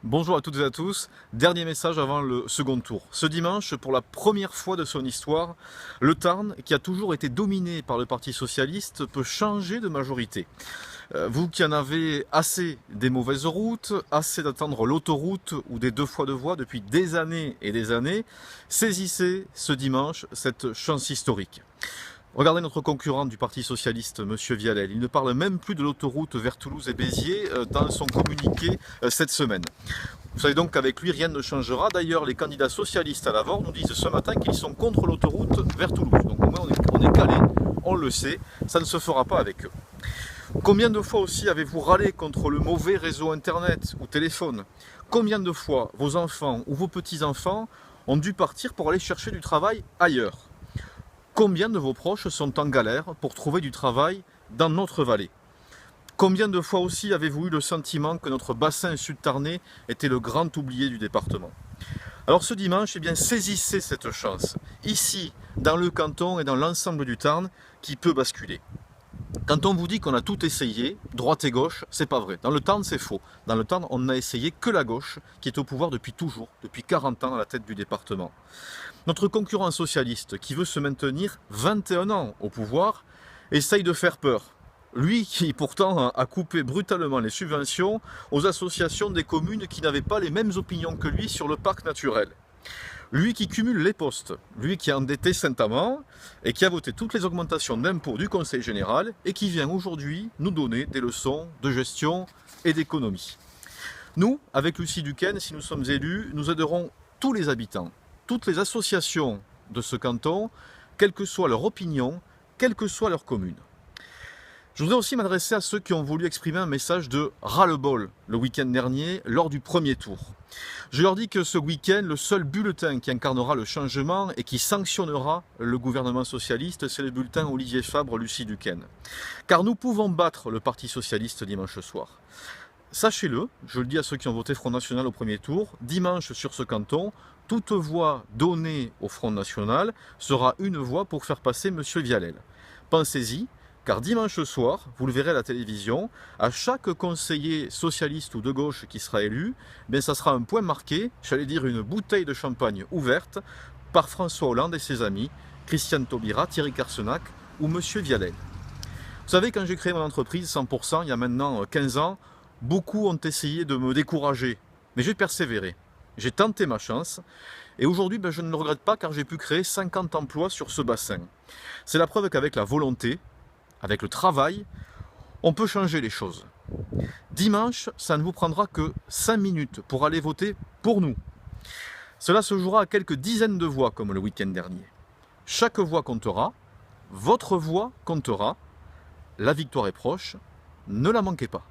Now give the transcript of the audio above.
Bonjour à toutes et à tous, dernier message avant le second tour. Ce dimanche, pour la première fois de son histoire, le Tarn, qui a toujours été dominé par le Parti Socialiste, peut changer de majorité. Vous qui en avez assez des mauvaises routes, assez d'attendre l'autoroute ou des 2 fois 2 voies depuis des années et des années, saisissez ce dimanche cette chance historique. Regardez notre concurrent du Parti Socialiste, M. Vialel. Il ne parle même plus de l'autoroute vers Toulouse et Béziers dans son communiqué cette semaine. Vous savez donc qu'avec lui, rien ne changera. D'ailleurs, les candidats socialistes à l'Avord nous disent ce matin qu'ils sont contre l'autoroute vers Toulouse. Donc au moins on est calé, on le sait, ça ne se fera pas avec eux. Combien de fois aussi avez-vous râlé contre le mauvais réseau internet ou téléphone? Combien de fois vos enfants ou vos petits-enfants ont dû partir pour aller chercher du travail ailleurs? Combien de vos proches sont en galère pour trouver du travail dans notre vallée? Combien de fois aussi avez-vous eu le sentiment que notre bassin sud-tarnais était le grand oublié du département? Alors ce dimanche, eh bien, saisissez cette chance, ici, dans le canton et dans l'ensemble du Tarn, qui peut basculer. Quand on vous dit qu'on a tout essayé, droite et gauche, c'est pas vrai. Dans le Tarn, c'est faux. Dans le Tarn, on n'a essayé que la gauche, qui est au pouvoir depuis toujours, depuis 40 ans à la tête du département. Notre concurrent socialiste, qui veut se maintenir 21 ans au pouvoir, essaye de faire peur. Lui qui pourtant a coupé brutalement les subventions aux associations des communes qui n'avaient pas les mêmes opinions que lui sur le parc naturel. Lui qui cumule les postes, lui qui a endetté Saint-Amand et qui a voté toutes les augmentations d'impôts du Conseil général et qui vient aujourd'hui nous donner des leçons de gestion et d'économie. Nous, avec Lucie Duquesne, si nous sommes élus, nous aiderons tous les habitants, toutes les associations de ce canton, quelle que soit leur opinion, quelle que soit leur commune. Je voudrais aussi m'adresser à ceux qui ont voulu exprimer un message de ras-le-bol le week-end dernier lors du premier tour. Je leur dis que ce week-end, le seul bulletin qui incarnera le changement et qui sanctionnera le gouvernement socialiste, c'est le bulletin Olivier Fabre-Lucie Duquesne. Car nous pouvons battre le Parti socialiste dimanche soir. Sachez-le, je le dis à ceux qui ont voté Front National au premier tour, dimanche sur ce canton, toute voix donnée au Front National sera une voix pour faire passer M. Vialel. Pensez-y. Car dimanche soir, vous le verrez à la télévision, à chaque conseiller socialiste ou de gauche qui sera élu, bien ça sera un point marqué, j'allais dire une bouteille de champagne ouverte, par François Hollande et ses amis, Christiane Taubira, Thierry Carcenac ou M. Vialel. Vous savez, quand j'ai créé mon entreprise 100%, il y a maintenant 15 ans, beaucoup ont essayé de me décourager, mais j'ai persévéré. J'ai tenté ma chance, et aujourd'hui, je ne le regrette pas car j'ai pu créer 50 emplois sur ce bassin. C'est la preuve qu'avec la volonté, avec le travail, on peut changer les choses. Dimanche, ça ne vous prendra que 5 minutes pour aller voter pour nous. Cela se jouera à quelques dizaines de voix comme le week-end dernier. Chaque voix comptera, votre voix comptera, la victoire est proche, ne la manquez pas.